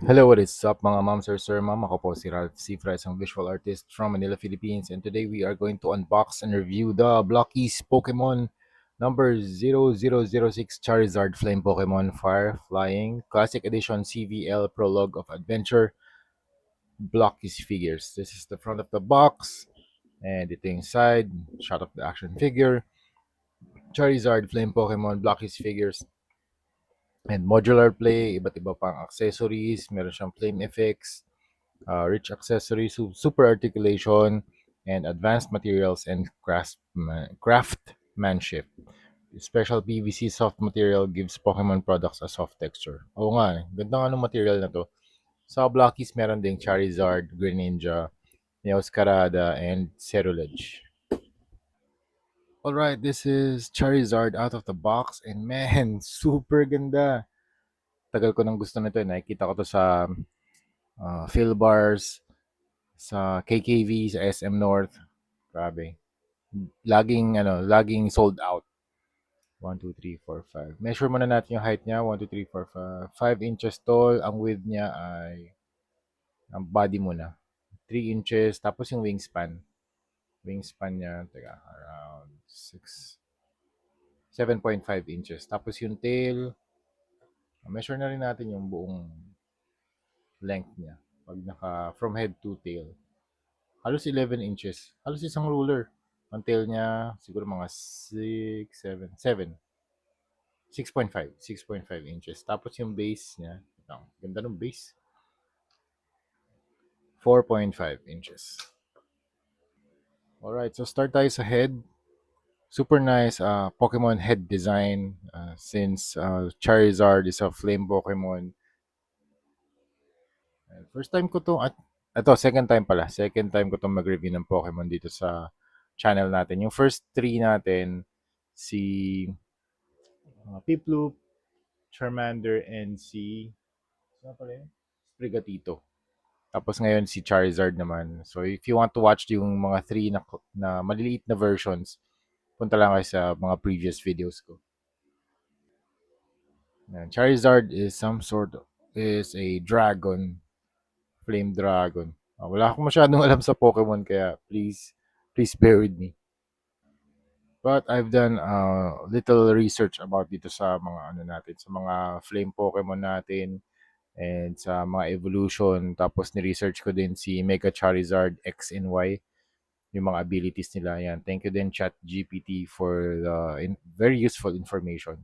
Hello, what is up mga moms or sir ma'am? Ako po si Ralph C. Fries, ang visual artist from Manila, Philippines. And today we are going to unbox and review the Blockies Pokemon number 0006 Charizard Flame Pokemon Fire Flying Classic Edition CVL Prologue of Adventure Blockies figures. This is the front of the box. And ito yung side, shot of the action figure. Charizard Flame Pokemon Blockies figures and modular play, iba't iba pang accessories, meron siyang flame effects, rich accessories, super articulation, and advanced materials and craftsmanship. Special PVC soft material gives Pokemon products a soft texture. Oo nga, ganda nga ng material na to. Sa Blockies, meron ding Charizard, Greninja, Neoscarada, and Cerulege. Alright, this is Charizard out of the box, and man, super ganda. Tagal ko nang gusto nito. Nakikita ko to sa Philbars, sa KKV, sa SM North. Grabe. Laging sold out. 1, 2, 3, 4, 5. Measure muna natin yung height niya. 1, 2, 3, 4, 5. 5 inches tall. Ang width niya ay, ang body muna. 3 inches. Tapos yung wingspan. Wingspan niya, teka, around 6, 7.5 inches. Tapos yung tail, measure na rin natin yung buong length niya. Pag from head to tail. Halos 11 inches. Halos isang ruler. Ang tail niya, siguro mga 6, 7, 7. 6.5. 6.5 inches. Tapos yung base niya, ang ganda ng base. 4.5 inches. Alright, so start tayo sa head. Super nice Pokemon head design. Since Charizard is a flame Pokemon. First time ko to, at ito, second time pala. Second time ko to mag-review ng Pokemon dito sa channel natin. Yung first three natin, si Piplup, Charmander, and si ano pala yun? Sprigatito. Tapos ngayon si Charizard naman. So if you want to watch yung mga three na maliliit na versions, punta lang kayo sa mga previous videos ko. Yan. Charizard is is a dragon, flame dragon. Wala akong masyadong alam sa Pokemon kaya please bear with me. But I've done little research about dito sa mga ano natin, sa mga flame Pokemon natin and sa mga evolution. Tapos ni-research ko din si Mega Charizard X and Y, yung mga abilities nila. Yan. Thank you din ChatGPT for the very useful information.